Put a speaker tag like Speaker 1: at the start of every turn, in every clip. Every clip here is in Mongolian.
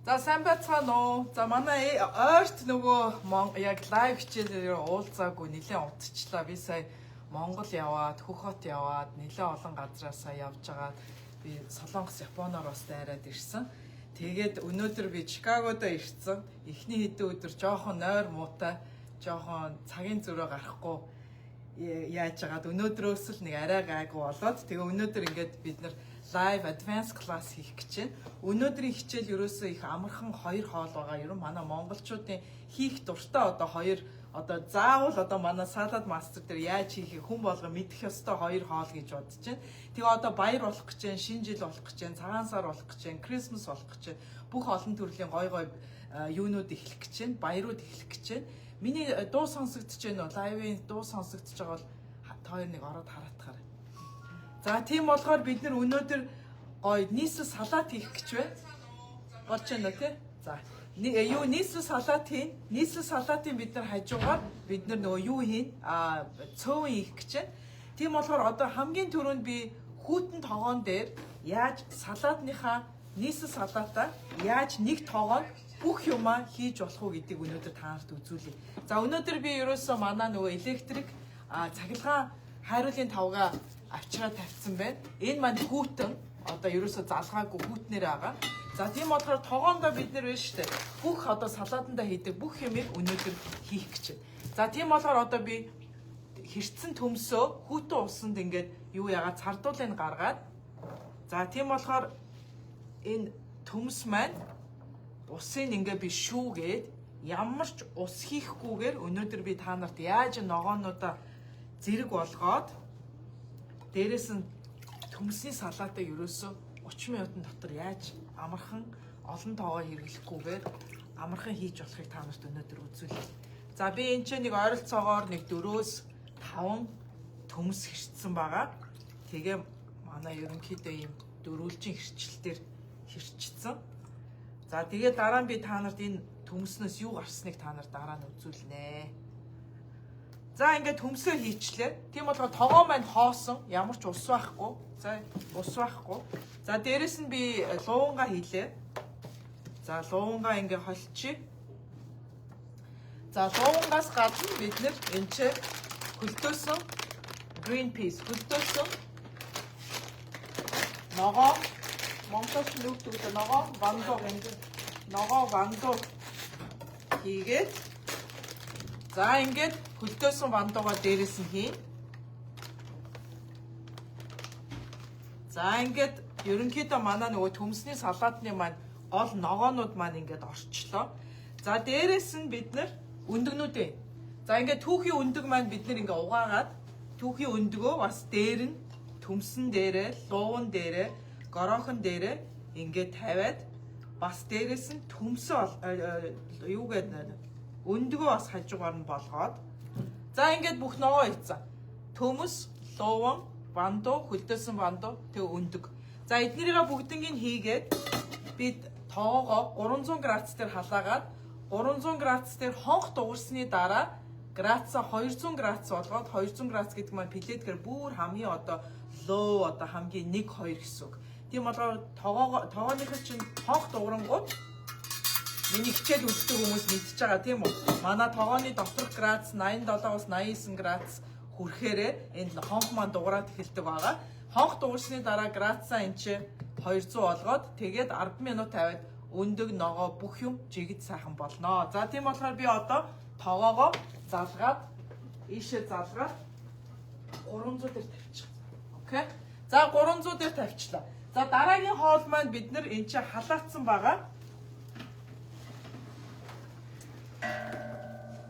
Speaker 1: За сайн байцгаана уу. За манай ойрт нөгөө яг лайв хичээлээр уулзаагүй нэлээд удчихлаа. Би сая Монгол яваад, Хөх хот яваад, нэлээд олон газраасаа явж агаад би Солонгос, Японоор бас дайраад ирсэн. Тэгээд өнөөдөр би Чикагодо ирсэн. Эхний хэдэн өдөр жоохон нойр муутай, жоохон цагийн зөрөө гарахгүй яаж агаад өнөөдрөөс л нэг арай гайгүй болоод тэгээ өнөөдөр ингээд бид нар live advanced class хийх гэж байна. Өнөөдрийн хичээл ерөөсөө их амархан хоёр хоол байгаа. Ер нь манай монголчуудын хийх дуртай заавал манай салад мастер дээр яаж хийхийг хүн болгоо мэдэх ёстой хоёр хоол гэж бодож байна. Тэгээ одоо баяр болох гэж байна, шинэ жил болох гэж байна, цагаан сар болох гэж байна, Christmas болох гэж байна. Бүх олон төрлийн гой юунууд эхлэх гэж байна, баярууд эхлэх гэж байна. Миний дуу сонсогдож байна уу? Лайвын дуу сонсогдож байгаа бол хоёр нэг ороод хараатахаар. За тийм болохоор бид нар өнөөдөр гоё нийслэл салат хийх гэж байна. Болж байна тий? За нийслэл салат хийн. Нийслэл салатын бид нар хажуугаар бид нар нөгөө юу хийн? Цөөн хийх гэж байна. Тийм болохоор одоо хамгийн түрүүнд би хүүтэн тогоон дээр яаж салаатныхаа нийслэл салаатаа яаж нэг тогоон бүх юмаа хийж болох уу гэдгийг өнөөдөр та нарт үзүүлье. За өнөөдөр би ерөөсөө манай нөгөө электрик цахилгаан хайруулын тавга авчираа тавьсан байна. Энэ маань хүүтэн одоо ерөөсөө залгаагүй хүүтнээр байгаа. За тийм болохоор тогоондоо бид нэр байна шүү дээ. Бүх одоо салаатандаа хийдэг бүх юмыг өнөөдөр хийх гэж байна. За тийм болохоор одоо би хэрцэн төмсөө хүүтэн усанд ингээд юу яагаад цардуулыг гаргаад за тийм болохоор энэ төмс маань усыг ингээ би шүүгээд ямар ч ус хийхгүйгээр өнөөдөр би та нарт яаж ногоонуудаа зэрэг болгоод дээрээс нь төмсний салаатаа ерөөсөө 30 минутын дотор яаж амархан олон тоогоо хэрэглэхгүйгээр амархан хийж болохыг та нарт өнөөдөр үзүүлье. За би энэ чинь нэг ойролцоогоор нэг 4-5 төмс хэрчсэн байгаа. Тэгээ манай ерөнхийдөө ийм дөрвөлжин хэрчлэлтээр хэрчсэн. За тэгээд дараа нь би та нарт энэ төмснөөс юу гарсныг та нарт дараа нь үзүүлнэ. За ингээд төмсөө хийчлээ. Тийм болохоор тогоо маань хоосон. Ямар ч ус байхгүй. За ус байхгүй. За дээрэс нь би луунга хийлээ. За луунга ингээд холчих. За луунгаас гадна бид нэр энэ ч хөлтөөсөн green peas хөлтөөсөн ногоо Монголч нүгдүүл ногоо вандуу хийгээд за ингээд хөлтөөсөн вандуугаа дээрээс нь хийн. За ингээд ерөнхийдөө манай нөгөө төмсний салаатны маань гол ногоонууд маань ингээд орчлоо. За дээрээс нь бид нар өндөгнүүд байна. За ингээд түүхийн өндөг маань бид нар ингээд угаагаад түүхийн өндөгөө бас дээр нь төмсөн дээрээ, луун дээрээ, гороохон дээрээ ингээд тавиад бас дээрээс нь төмсөө юу гэдэг өндөгөө бас хажуугаар нь болгоод за ингээд бүх ногоо хийцэн. Төмс, луун, вандуу, хөлдөөсөн вандуу, тэг өндөг. За эднэрийг бүгднийг хийгээд бид тоогоо 300 градус дээр халаагаад 300 градус дээр хонх дуурсны дараа градусаа 200 градус болгоод 200 градус гэдэг маань плеткээр бүр хамгийн лөө хамгийн 1-2 гэсэн үг. Тийм болохоор тоогооныхоо чинь хонх дуурангууд миний хичээл үздэг хүмүүс мэдчихэж байгаа тийм үү? Манай тогооны доторх градус 87-аас 89 градус хүрэхээрээ энэ хонх маань дуурайд эхэлдэг байгаа. Хонх дуурсны дараа градусаа энэ чи 200 болгоод тэгээд 10 минут тавиад өндөг ногоо бүх юм жигд сайхан болно. За тийм болохоор би одоо тогоогоо залгаад ийшээ залгаад 300 дээр тавьчих. Окей? За 300 дээр тавьчлаа. За дараагийн хоол маань бид нар энэ чи халаацсан байгаа.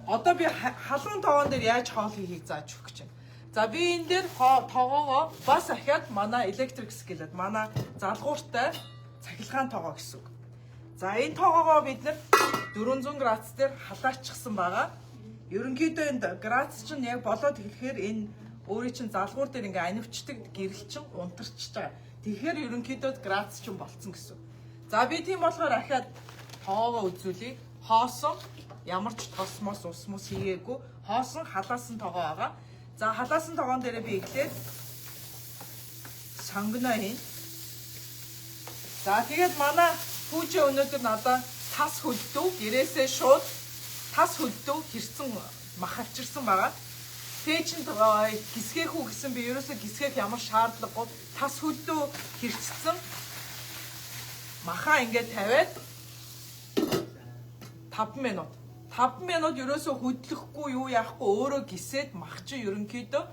Speaker 1: Одоо би халуун тогоон дээр яаж хоол хийхийг зааж өгөх гэж байна. За би энэ дээр тогоогоо бас ахиад манай electric skillet манай залгууртай цахилгаан тогоо гэсэн үг. За энэ тогоогоо бид нар 400 градус дээр халаачихсан байгаа. Ерөнхийдөө энэ градус чинь яг болоод эхлэхээр энэ өөрийн чинь залгуур дээр ингээ анивчдаг гэрэл чинь унтарч байгаа. Тэгэхээр ерөнхийдөө градус чинь болцсон гэсэн. За би тийм болохоор ахиад тоогоо үзүүлье. Хоосон ямар ч тосмос усмус хийгээгүй хоосон халаасан тогоо байгаа. За халаасан тогоон дээр би эхлээд сонгоно хийн. За тэгээд манай Пүүжээ өнөөдөр надад тас хөлдөв гэрээсээ шууд тас хөлдөв хэрсэн мах авчирсан байгаа. Тэгээ чин гисгээх үү гэсэн би ерөөсөө гисгээх ямар шаардлагагүй тас хөлдөв хэрчсэн махаа ингээд тавиад 5 минут. 5 минут ерөөсөө хөдлөхгүй юу яахгүй өөрөө гисээд мах чи ерөнхийдөө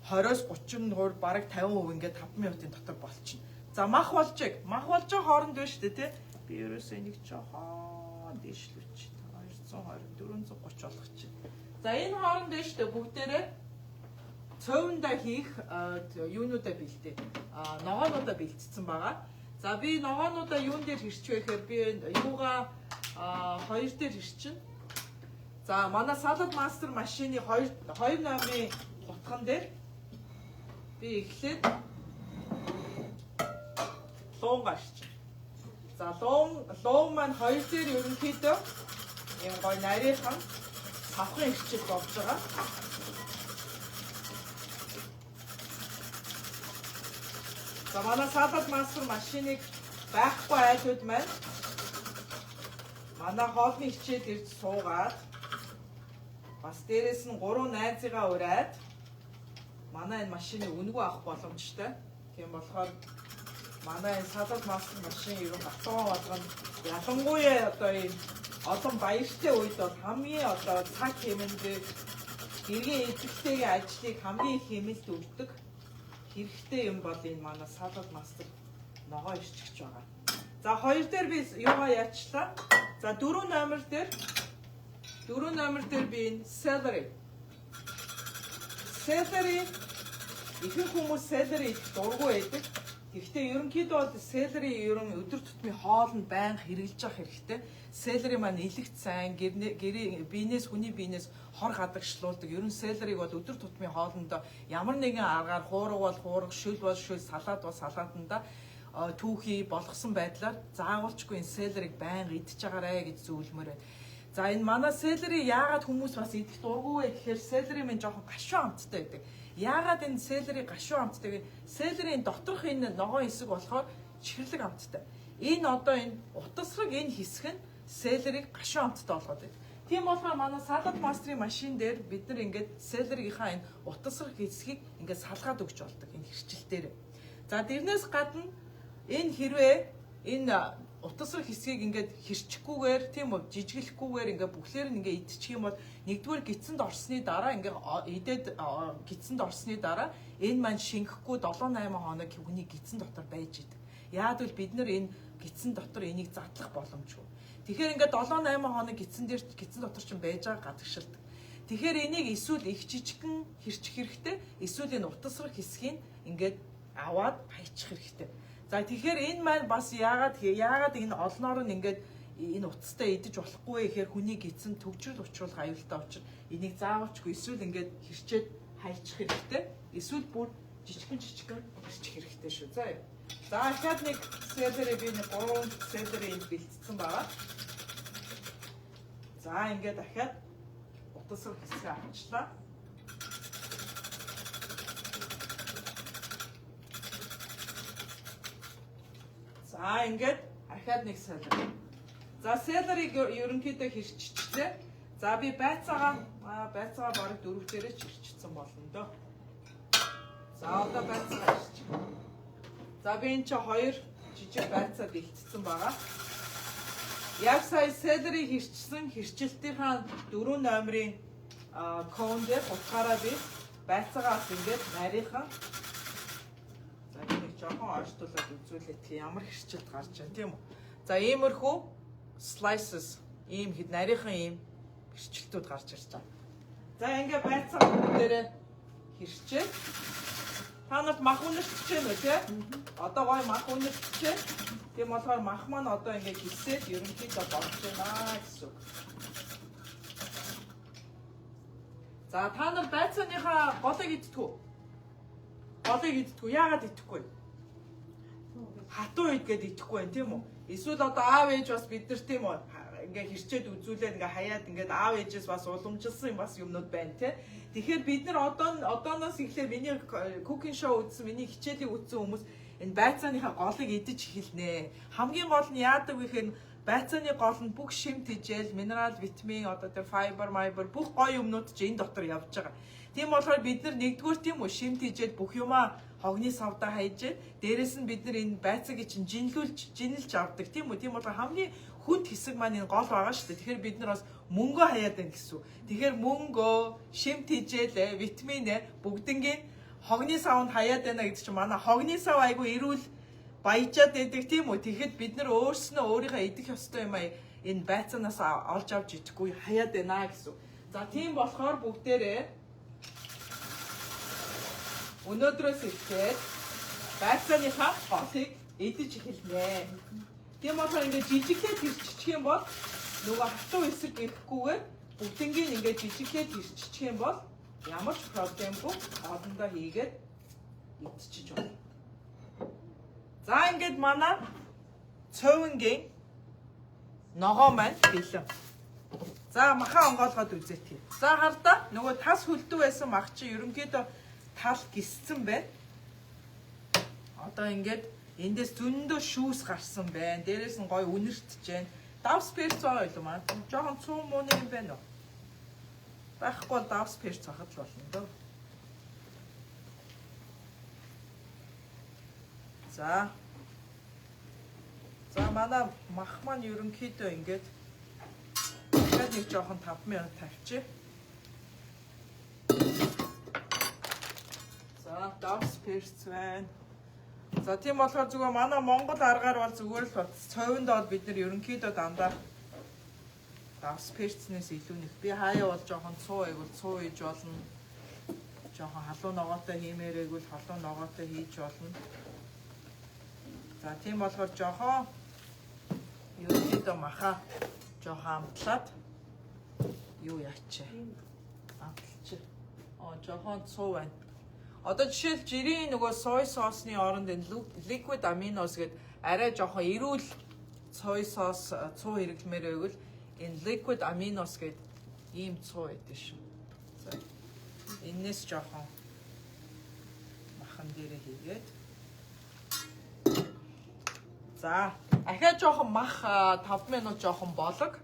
Speaker 1: 20-оос 30 бараг 50% ингээд 5 минутын дотор болчихно. За мах болж хооронд байна шүү дээ тий. Би ерөөсөө энийг жоохон дээшлүүлж 220 430 болгох чинь. За энэ хооронд байна шүү дээ бүгдээрээ цовнда хийх юунуудаа бэлдээ. Ногоонуудаа бэлтцсэн байгаа. За би ногоонуудаа юун дээр хэрчвэ гэхээр би юугаа 2 дээр хэрчин. За манай салад мастер машины 2 номын утхан дээр би эхлээд луун гарч. За луун маань 2 дээр ерөнхийдөө юм гой нарийнхан савхан ихчил болж байгаа. За манай салад мастер машиныг байхгүй айлууд маань манай хоолны хичээл ирж суугаад бас дээрэс нь 3 найзыгаа ураад манай энэ машины үнэгүй авах боломжтой. Тийм болохоор манай энэ салад мастер машин ерөн автомат болгоно. Ялангуяа одоо энэ олон баяртай үед бол хамгийн одоо цаг хэмнэлд гэргийн эзэгтэйгийн ажлыг хамгийн их хэмнэлд өгдөг хэрэгтэй юм бол энэ манай салад мастер ногоо ирчихэж байгаа. За 2 дээр би юугаа яачлаа. За 4 номер дээр би энэ celery ихэнх хүмүүс celery их дургүй байдаг. Гэхдээ ерөнхийдөө бол celery ерөн өдөр тутмын хоолнд байнга хэрэглэж явах хэрэгтэй. Celery маань илэгт сайн хүний биенээс хор гадагшлуулдаг. Ерөн celery-г бол өдөр тутмын хоолнд ямар нэгэн аргаар хуурга бол хуурга, шүл бол шүл, салаад бол салаатанда түүхий болгосон байдлаар заагуулчгүй энэ celery-г байнга идчихэж байгаарэ гэж зөвлөмөр байна. За энэ манай celery яагаад хүмүүс бас идэх дургүй вэ гэхээр celery минь жоохон гашуун амттай байдаг. Яагаад энэ celery гашуун амттай вэ? Celery-ийн доторх энэ ногоон хэсэг болохоор чихэрлэг амттай. Энэ одоо энэ утасраг энэ хэсэг нь celery-г гашуун амттай болгоод байдаг. Тийм болохоор манай салад мастерын машин дээр бид нар ингээд celery-гийнхаа энэ утасраг хэсгийг ингээд салгаад өгч болдог энэ хэрчилтээр. За дэрнээс гадна энэ хэрвээ энэ утасраг хэсгийг ингээд хэрчихгүйгээр тийм үү жижиглэхгүйгээр ингээд бүхлээр нь ингээд идчих юм бол нэгдүгээр гидсэнд орсны дараа ингээд идээд гидсэнд орсны дараа энэ маань шингэхгүй 7-8 хоног хүний гидсэн дотор байж идэг. Яагад бол бид нар энэ гидсэн дотор энийг задлах боломжгүй. Тэгэхээр ингээд 7-8 хоног гидсэн дотор ч байж байгаа гадагшилдаг. Тэгэхээр энийг эсвэл их жижигхэн хэрчих хэрэгтэй, эсвэл энэ утасраг хэсгийг ингээд аваад хайчих хэрэгтэй. За тэгэхээр энэ маань бас яагаад энэ олноор нь ингээд энэ утастай идэж болохгүй гэхээр хүний гидсэн төгжрөл учруулах аюултай учраас энийг заавалчгүй эсвэл ингээд хэрчээд хайчих хэрэгтэй. Эсвэл бүр жижигхэн хэрчих хэрэгтэй шүү. За дахиад нэг celery би нэг 3 celery бэлтцсэн байгаа. За ингээд дахиад утасраг хэсгээ авчлаа. За ингээд дахиад нэг celery. За celery-г ерөнхийдөө хэрччихлээ. За би байцаагаа бараг 4 дээрээ хэрчсэн болно доо. За одоо байцаагаа хэрчих. За би энэ чи 2 жижиг байцаа бэлтцсэн байгаа. Яг сая celery хэрчсэн хэрчилтийнхаа 4 номерын кон дээр утгаараа би байцаагаас ингээд нарийнхан жоохон ойртуулаад үзүүлээд ямар хэрчилт гарч байна тийм үү. За иймэрхүү slices ийм хэд нарийнхан ийм хэрчилтүүд гарч ирж байгаа. За ингээ байцаа бүгдээрээ хэрчээ. Та нарт мах үнэрч байна уу тий? Одоо гой мах үнэрч байна. Тийм болохоор мах маань одоо ингээ гисээд ерөнхийдөө болж байна гэсэн үг. За та нар байцааныхаа голыг идтгүү. Яагаад идэхгүй? Хатуу идгээд идэхгүй байх тийм үү? Эсвэл одоо аав ээж бас бид нар тийм үү ингээ хэрчээд үзүүлээд ингээ хаяад ингээ аав ээжээс бас уламжилсан бас юмнууд байна тий. Тэгэхээр бид нар одооноос эхлээд миний cooking show үзсэн, миний хичээлийг үзсэн хүмүүс энэ байцааныхаа голыг идэж эхэлнэ. Хамгийн гол нь яадаг вэ гэхээр байцааны гол нь бүх шимт хижээл, минерал, витамин, одоо тэр файбер, бүх гоё юмнууд ч энэ дотор явж байгаа. Тийм болохоор бид нар нэгдүгээр тийм үү шимт хижээл бүх юмаа хогны савдаа хайж, дээрэс нь бид нар энэ байцааг чинь жинэлж авдаг тийм үү. Тийм болохоор хамгийн хүнд хэсэг маань энэ гол байгаа шүү дээ. Тэгэхээр бид нар бас мөнгөө хаяад байна гэсэн. Тэгэхээр мөнгөө, шимт хижээл, витамин бүгднгийн хогны савнд хаяад байна гэдэг чинь манай хогны сав айгу эрүүл баяжаад байдаг тийм үү. Тэгэхэд бид нар өөрснөө өөрийнхөө идэх ёстой юм энэ байцаанаас олж авч идэхгүй хаяад байна гэсэн. За тийм болохоор бүгдээрээ өнөөдрөөс эхлээд байцааныхаа голыг идэж эхэлнэ. Тийм болохоор ингээд жижиглээд ирчих юм бол нөгөө хатуу хэсэг ирэхгүйгээр бүгднгийн ингээд жижиглээд ирчих юм бол ямар ч проблемгүй олондоо хийгээд идчихэж байна. За ингээд манай цөөнгийн ногоо маань бэлэн. За махаа онгоолгоод үзээт. За хардаа нөгөө тас хөлдөө байсан мах чи ерөнхийдөө тал гисцэн байна. Одоо ингээд эндээс зөндөө шүүс гарсан байна. Дээрээс нь гоё үнэртж байна. Давс перц байгаа юу маа? Жохон цуун мууны юм байна уу? Байхгүй давс перц хахад л болно дөө. За манай мах маань ерөнхийдөө ингээд нэг жоохон 5 минут тавьчих. За давс перц байна. За тийм болохоор зүгээр манай Монгол аргаар бол зүгээр л цовинд бол бид нар ерөнхийдөө дандаа давс перцнээс илүү нэг би хаяа бол жоохон цуу айгуул цуу хийж болно. Жоохон халуун ногоотой хиймээрээ гэл халуун ногоотой хийж болно. За тийм болохоор жоохон ерөнхийдөө махаа жоохон амтлаад юу яачаа. Амтлчих. Жоохон цуу байна. Одоо жишээл жирийн нөгөө сой соосны оронд энэ liquid aminos гэдэг арай жоохон эрүүл сой соос цуу хэрэглэмээр байвал энэ liquid aminos гэдэг ийм цуу байдаг шүү. За энэс жоохон махан дээрээ хийгээд. За ахаа жоохон мах 5 минут жоохон болог.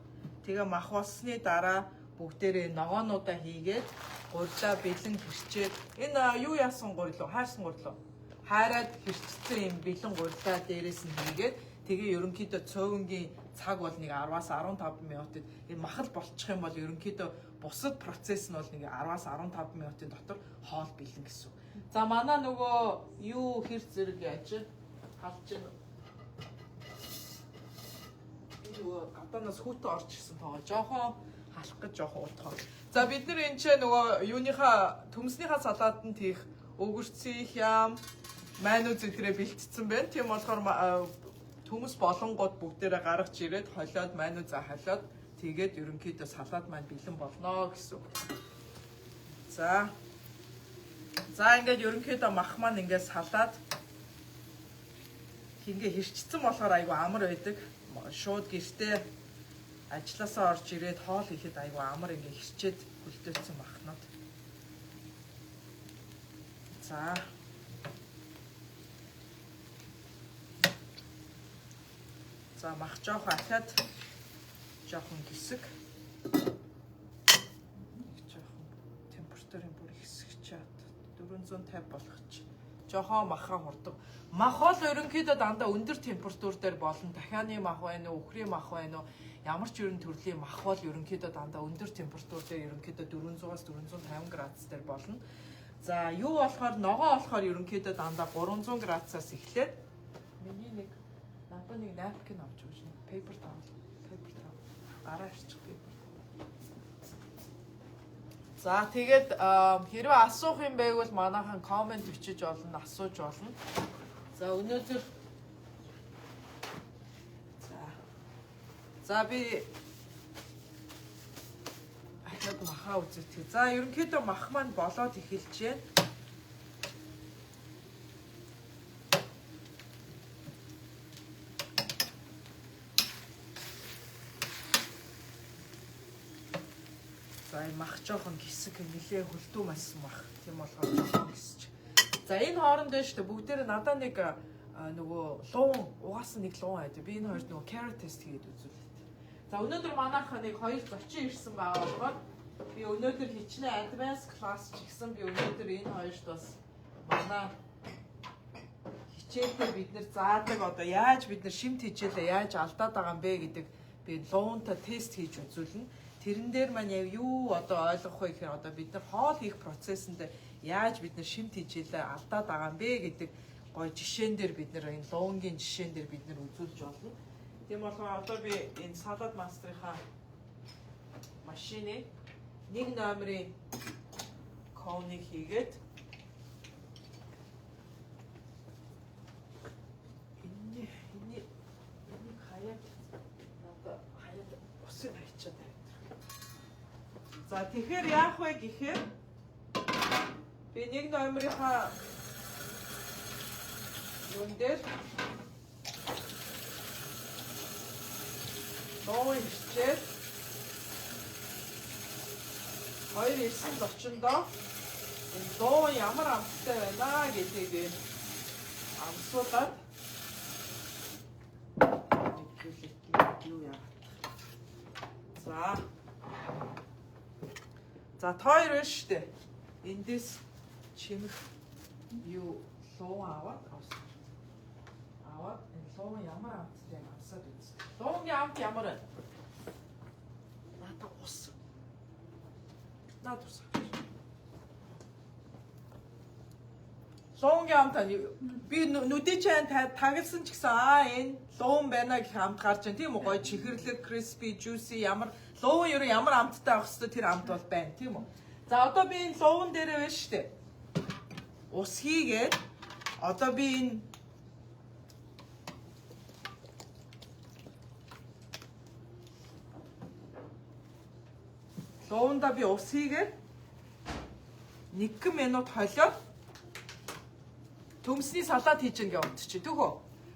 Speaker 1: Тэгээ мах болсны дараа бүгдээрээ ногоонуудаа хийгээд гурилаа бэлэн хэрчээд энэ юу яасан гурилуу хайрсан гурилуу хайраад хэрчсэн юм бэлэн гурилаа дээрээс нь хийгээд тэгээ ерөнхийдөө цөөнгийн цаг бол нэг 10-аас 15 минутад энэ махал болчих юм бол ерөнхийдөө бусад процесс нь бол нэг 10-аас 15 минутын дотор хоол бэлэн гэсэн. За манай нөгөө юу хэр зэрэг яаж халж байна. Нөгөө гадаанаас хүүтэ орж ирсэн тоо жоохон халах гэж жоохон утгаа. За бид нар энэ ч нөгөө юуныхаа төмснийхаа салаатанд хийх өвгөрцөн хям майнууд зэрэг бэлтцсэн байна. Тийм болохоор төмс болонгууд бүгдээрээ гаргаж ирээд холиод майнууд за холиод тэгээд ерөнхийдөө салаад маань бэлэн болно гэсэн. За ингээд ерөнхийдөө мах маань ингээд салаад ингээ хэрчсэн болохоор айгу амар байдаг. Шууд гэртээ ажилласаа орж ирээд хоол ихэд айгу амар ингээ хэрчээд хөлтөөцсөн махнууд. За мах жоох ахаад жоохон гисэг. Жоохон температурын бүр хэсэг чад 450 болгох чи. Жоохон махаа хурдаг. Мах бол ерөнхийдөө дандаа өндөр температур дээр болно. Дахианы мах байна уу, үхрийн мах байна уу? Ямар ч ерөн төрлийн мах бол ерөнхийдөө дандаа өндөр температур дээр ерөнхийдөө 400-аас 450 градус дээр болно. За юу болохоор ногоо болохоор ерөнхийдөө дандаа 300 градусаас эхлээд миний нэг napkin авч өгч нэг paper towel гараа ирчих paper. За тэгээд хэрвээ асуух юм байвал манайхан комент бичиж олно, асууж олно. За өнөөдөр за би ахад махаа үзэх. За ерөнхийдөө мах маань болоод эхэлж байна. За мах жоохон гисэг нэлээ хөлтөө масан мах. Тийм болохоор жоохон гисэж. За энэ хоорондоо шүү дээ бүгдээр надаа нэг нөгөө луун угаасан нэг луун байдаг. Би энэ хоёрт нөгөө carrot test хийгээд үзүүлээ. За өнөөдөр манайх нэг хоёр зочин ирсэн байгаа болохоор би өнөөдөр хичнээн advanced class ч гэсэн би өнөөдөр энэ хоёрт бас манай хичээлдээ бид нэр заадаг одоо яаж бид нар шимт хичээлээ яаж алдаад байгаа юм бэ гэдэг би луунта тест хийж үзүүлнэ. Тэрэн дээр маань юу одоо ойлгох вэ гэхээр одоо бид нар хоол хийх процессэнд яаж бид нар шимт хичээлээ алдаад байгаа юм бэ гэдэг гой жишээн дээр бид нар энэ луунгийн жишээн дээр бид нар үзүүлж болно. Тийм болохоор одоо би энэ салад мастрынхаа машины 1 номерын коник хийгээд энийг хаяад надад хаяад усыг хайчаад байна. За тэгэхээр яах вэ гэхээр би 1 номерынхаа юун дээр луун хичээд 2-9 зочиндоо энэ луун ямар амттай байна гэдгийг амсуулаад юу яа. За тойр байна шүү дээ. Эндээс чимэх юу луун аваад энэ луун ямар амттай амсаад үз. Луунгийн амт ямар вэ? Надад ус. Надад ус. Луунгийн амт би нүдэ чайн тагалсан ч гэсэн энэ луун байна гэх амт гарч байна тийм үү? Гоё чихэрлэг, crispy, juicy ямар луун ер нь ямар амттай авах хэвээр тэр амт бол байна тийм үү? За одоо би энэ луун дээрээ байна шүү дээ. Ус хийгээд одоо би энэ луунда би ус хийгээд 1 минут холиод төмсний салаад хийж ингээ унтчих түүхөө.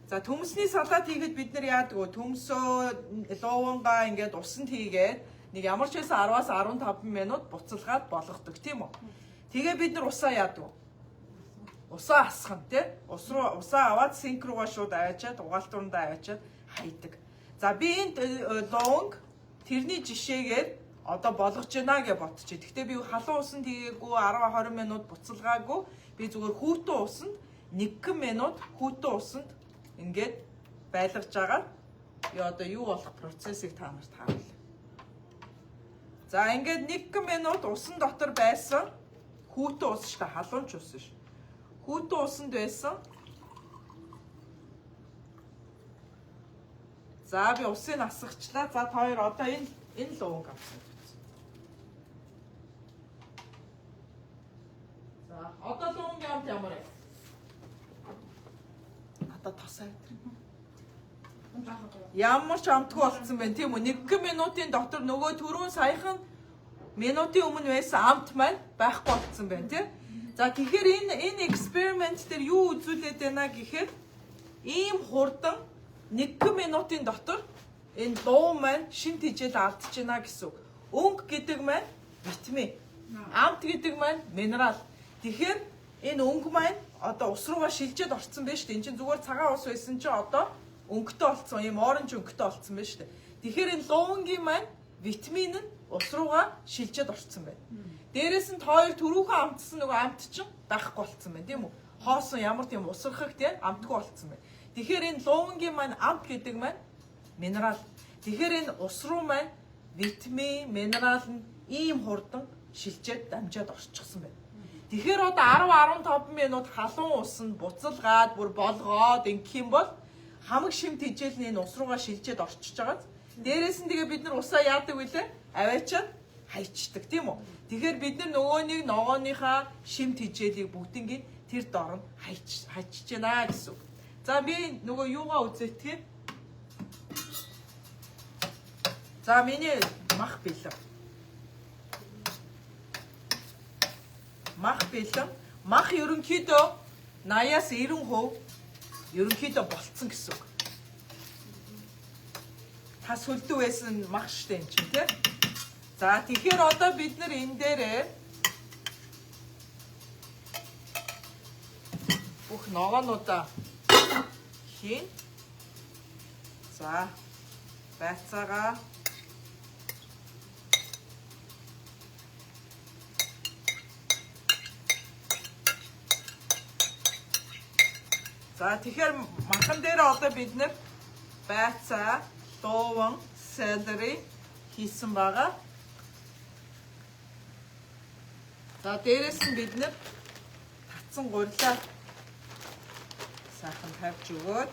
Speaker 1: За төмсний салаад хийгээд бид нар яадаг вэ? Төмсөө луунгаа ингээд усанд хийгээд нэг ямар ч байсан 10-аас 15 минут буцалгаад болгодог тийм үү? Тэгээ бид нар усаа яадаг вэ? Усаа асгана тий? Усаа аваад синк руугаа шууд аваачаад угаалтуурандаа аваачаад хайдаг. За би энэ луунг тэрний жишээгээр одоо болгож байна гэж бодчих. Гэхдээ би халуун усанд хийгээгүй 10-20 минут буцалгаагүй би зүгээр хүүтэн усанд 1 минут хүүтэн усанд ингээд байлгаж байгаа. Би одоо юу болох процессыг та нарт харуулъя. За ингээд 1 минут усан дотор байсан хүүтэн ус шүү дээ, халуун ч ус шүү. Хүүтэн усанд байсан. За би усыг асгачлаа. За хоёр одоо энэ луунг авсан. За одоо луунгийн амт ямар вэ? Надад тосаа. Ямар ч амтгүй болцсон байна тийм үү? 1 минутын дотор нөгөө түрүүн саяхан минутын өмнө байсан амт маань байхгүй болцсон байна тийм. За тэгэхээр энэ эксперимент дээр юу үзүүлээд байна гэхээр ийм хурдан 1 минутын дотор энэ луун маань шинэ тэжээл алдаж байна гэсэн үг. Өнгө гэдэг маань витамин, амт гэдэг маань минерал. Тэгэхээр энэ өнгө маань одоо ус руугаа шилжээд орцсон байна шүү дээ. Энд чинь зүгээр цагаан ус байсан чинь одоо өнгөтэй болцсон, ийм оранж өнгөтэй болцсон байна шүү дээ. Тэгэхээр энэ луунгийн маань витамин нь ус руугаа шилжээд орцсон байна. Дээрээс нь хоёр түрүүхэн амтсан нөгөө амт чинь байхгүй болцсон байна тийм үү? Хоосон ямар тийм усрахаг тийм амтгүй болцсон байна. Тэгэхээр энэ луунгийн маань амт гэдэг маань минерал. Тэгэхээр энэ ус руу маань витамин, минерал нь ийм хурдан шилжээд дамжаад орчихсон байна. Тэгэхээр одоо 10-15 минут халуун усанд буцалгаад бүр болгоод ингэх юм бол хамаг шимт хижээл нь энэ ус руугаа шилжээд орчиж байгаа. Дээрээс нь тэгээ бид нар усаа яадаг вүлээ? Аваачаад хайчдаг тийм үү? Тэгэхээр бид нар нөгөө нэг ногооныхаа шимт хижээлийг бүгднийг тэр доор нь хайчиж байна гэсэн үг. За би нөгөө юугаа үзээтгэв? За миний мах бэлэн. Мах бэлэн. Мах ерөнхийдөө 80-аас 90% ерөнхийдөө болцсон гэсэн үг. Та сүлдүү байсан мах штэ энэ чинь тийм. За тэгэхээр одоо бид нар энэ дээрээ бүх ногоонуудаа хийн. За байцаагаа за тэгэхээр махан дээр одоо бид нэр байцаа, дууван, селери хийсэн байгаа. За дээрээс нь бид нэр татсан гурилаа сайхан тавьж өгөөд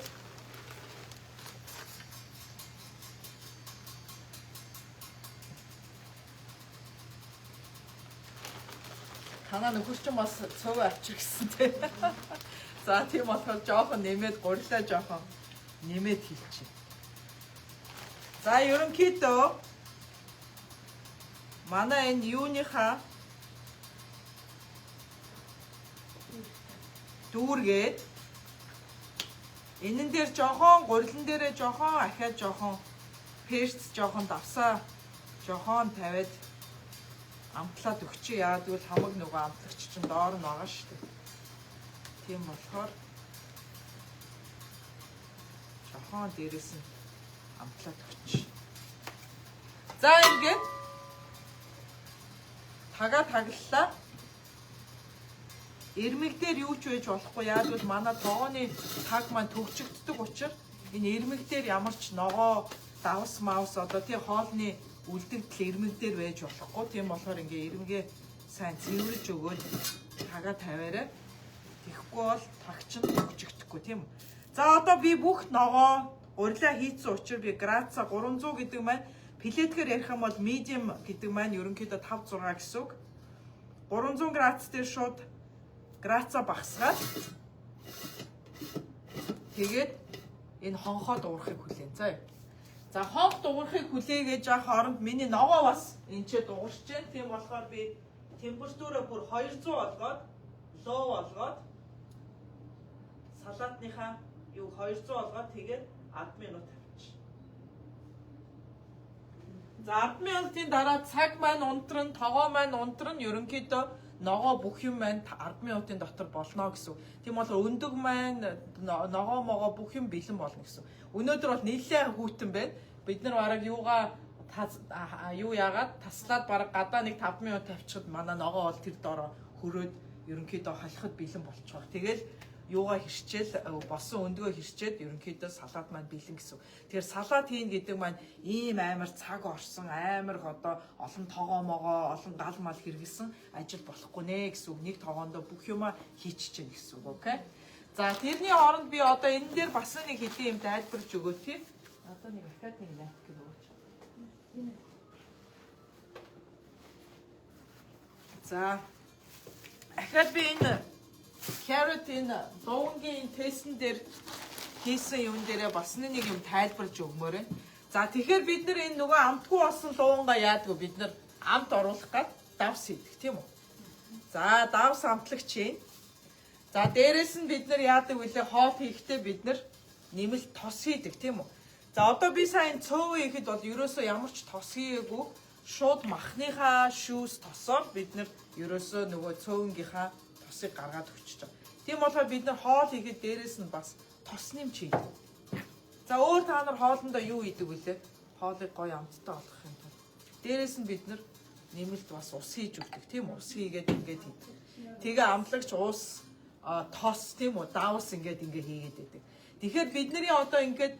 Speaker 1: танаа нөхөр чинь бас цөв авчир гэсэн тий. За тийм болохоор жоохон нэмээд гурилаа жоохон нэмээд хийчих. За ерөнхийдөө манай энэ юуныхаа дүүргээд энэн дээр жоохон гурилан дээрээ жоохон ахиад жоохон перц жоохон давсаа жоохон тавиад амтлаад өгчээ. Яагаад гэвэл хамаг нөгөө амтлагч чинь доор нь байгаа шүү дээ. Тийм болохоор жоохон дээрээс нь амтлаад өгч. За ингээд таглалаа. Ирмэг дээр юу ч байж болохгүй. Яагаад гэвэл манай тогооны таг маань төгчөгддөг учраас энэ ирмэг дээр ямар ч ногоо давс маус одоо тий хоолны үлдэгдэл ирмэг дээр байж болохгүй. Тийм болохоор ингээ ирмэгээ сайн цэвэрлж өгөөд тагаа тавиараа. Тэгэхгүй бол тагч нь төгчөгдөхгүй тийм үү. За одоо би бүх ногоо урилаа хийцэн учраас би градуса 300 гэдэг маань плетгэр ярих юм бол medium гэдэг маань ерөнхийдөө 5 6 гэсэн үг. 300 градус дээр шууд градуса багсгаад тэгээд энэ хонхоо дуурахыг хүлээн. За хонх дуурахыг хүлээгээд жаа хооронд миний ногоо бас энчээ дуурч जैन. Тийм болохоор би температураа бүр 200 болгоод low болгоод салаатныхаа юу 200 болгоод тэгээд 10 минут тавьчих. За 10 минутын дараа цаг маань унтран, тогоо маань унтран ерөнхийдөө ногоо бүх юм маань 10 минутын дотор болно гэсэн. Тийм болохоор өндөг маань ногоо могоо бүх юм бэлэн болно гэсэн. Өнөөдөр бол нэлээд хүүтэн байна. Бид нар бараг юугаа юу яагаад таслаад бараг гадаа нэг 5 минут тавьчихад манай ногоо бол тэр доороо хөрөөд ерөнхийдөө халахад бэлэн болчих. Тэгэл юугаа хэрчээл босон өндгөө хэрчээд ерөнхийдөө салаад маань бэлэн гэсэн. Тэгэхээр салаад хийн гэдэг маань ийм амар цаг орсон, амар одоо олон тогоо могоо, олон гал мал хэрэгэлсэн ажил болохгүй нэ гэсэн. Нэг тогоондоо бүх юма хийчихэж гэнэ гэсэн үг, окей? За тэрний хооронд би одоо энэ дээр бас нэг хэдийн юм тайлбарж өгөө тийм. Одоо нэг ахаад нэг напкин өгөөч. За ахаад би энэ carrot-ийн дуунгийн тестэн дээр хийсэн юм дээрээ бас нэг юм тайлбарж өгмөр байна. За тэгэхээр бид нар энэ нөгөө амтгүй болсон дуунгаа яадгүй бид нар амт оруулах гад давс хийдэг тийм үү? За давс амтлагч юм. За дээрэс нь бид нар яадаг вүлээ хоол хийхдээ бид нар нэмэлт тос хийдэг тийм үү? За одоо би сайн цөөвөө хийхэд бол ерөөсөө ямар ч тос хийгээгүй шууд махныхаа шүүс тосоор бид нар ерөөсөө нөгөө цөөвнгийнхаа тосыг гаргаад өчөж байгаа. Тийм болохоор бид нар хоол хийхэд дээрэс нь бас тос нэмч хийдэг. За өөр та нар хоолндоо юу хийдэг вүлээ? Хоолыг гоё амттай болгох юм тул. Дээрэс нь бид нар нэмэлт бас ус хийж өгдөг тийм үү? Ус хийгээд ингээд хийдэг. Тэгээ амтлагч ус тос тийм үү? Давс ингээд хийгээд байдаг. Тэгэхээр бидний одоо ингээд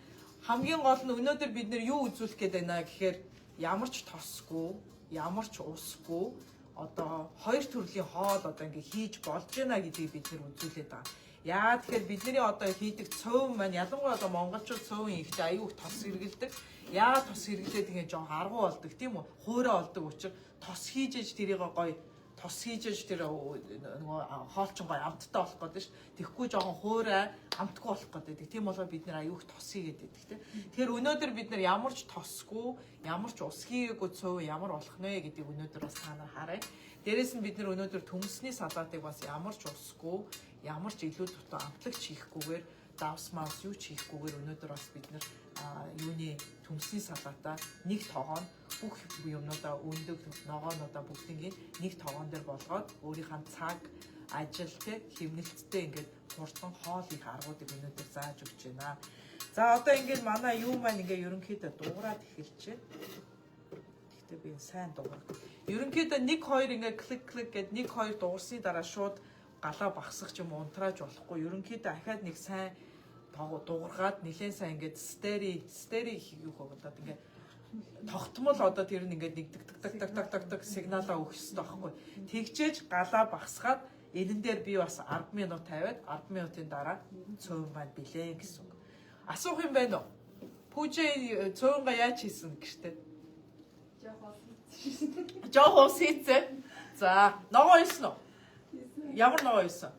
Speaker 1: хамгийн гол нь өнөөдөр бид нар юу үзүүлэх гээд байна гэхээр ямар ч тосгүй, ямар ч усгүй одоо хоёр төрлийн хоол одоо ингээ хийж болж байна гэдгийг бид нар үзүүлээд байгаа. Яагаад тэгэхээр бидний одоо хийдэг цөв маань ялангуяа одоо монголчууд цөвийн ихтэй аюух тос хэрэгэлдэг. Яагаад тос хэрэглээд ингээ жоох аргу болдог тийм үү? Хуурай болдог учраас тос хийж ээж тэрийг гоё тос хийж ээж тэр нөгөө хоолчин гоё амттай болох гэдэг ш. Тэгэхгүй жоохон хуурай амтгүй болох гэдэг. Тийм болохоор бид нар аюух тос хийгээд байдаг тийм. Тэгэхээр өнөөдөр бид нар ямар ч тосгүй, ямар ч ус хийгээгүй цөв ямар болох нэ гэдгийг өнөөдөр бас та нар харъя. Дээрээс нь бид нар өнөөдөр төмсний салаатыг бас ямар ч усгүй, ямар ч илүү дутуу амтлагч хийхгүйгээр давс маус юу ч хийхгүйгээр өнөөдөр бас бид нар юуны төмсний салаатаа нэг тогоонд бүх юмнуудаа өндөг ногоонуудаа бүгднийг нэг тогоон дээр болгоод өөрийнхөө цаг ажил те хэмнэлттэй ингээд хурдан хоол их аргуудыг өнөөдөр зааж өгч байна. За одоо ингээд манай юу маань ингээ ерөнхийдөө дуурайд эхэлж байна. Гэхдээ би сайн дуурай. Ерөнхийдөө 1 2 ингээ клик гэд 1 2 дуурсны дараа шууд галаа багсах ч юм уу унтрааж болохгүй. Ерөнхийдөө ахаад нэг сайн дуургаад нэлээд сайн ингээд стери хийх хөөгдөд ингээд тогтмол одоо тэр нь ингээд нэг даг сигналаа өгөх хэрэгтэй байхгүй. Тэгжээж галаа багсгаад энэн дээр би бас 10 минут тавиад 10 минутын дараа цөөн маань билээ гэсэн үг. Асуух юм байна уу? Пүүжээ цөөнга яаж хийсэн гэжтэй? Жоо хийсэн. За, ногоо хийсэн үү? Ямар ногоо хийсэн?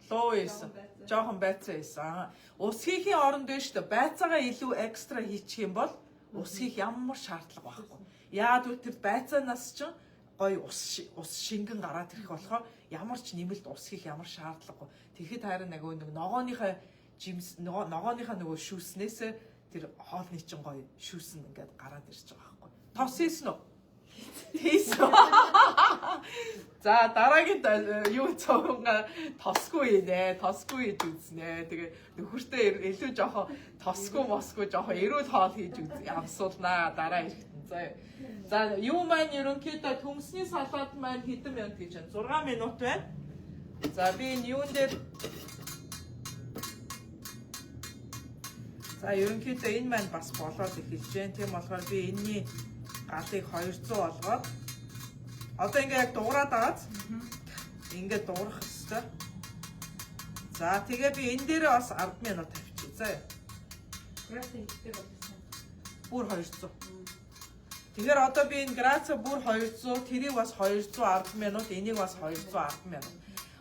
Speaker 1: Лоо хийсэн. Жохон байцаа хийсэн. Ус хийхийн оронд нь шүү дээ. Байцаагаа илүү экстра хийчих юм бол ус хийх ямар шаардлага байхгүй. Яагаад гэвэл тэр байцаанаас чинь гоё ус шингэн гараад ирэх болохоор ямар ч нэмэлт ус хийх ямар шаардлагагүй. Тэгэхэд харин нэг ногооныхаа нөгөө шүүснээс тэр хоолны чинь гоё шүүсэн ингээд гараад ирж байгаа байхгүй. Тос хийсэн үү? Хийсэн. За дараагийн юу цоонга тосгүй нэ. Тосгүй хийж үзнэ. Тэгээ нөхөртөө илүү жоохон тосгүй мосгүй жоохон эрүүл хоол хийж амсуулнаа дараа ирэхтэн. За юу маань ерөнхийдөө төмсний салаад маань хэдэн минут гэж байна? 6 минут байна. За би энэ юун дээр за ерөнхийдөө энэ маань бас болоод эхэлж байна. Тийм болохоор би энэний галыг 200 болгоод одоо ингээ яг дуурайд байгаа. Ингээ дуурах хэвээр. За тэгээ би энэ дээрээ бас 10 минут тавьчих. За.
Speaker 2: Грацаа хийдэг болсон.
Speaker 1: Бүр 200. Тэгэхээр одоо би энэ грацаа бүр 200, тэрийг бас 210 минут, энийг бас 210 минут.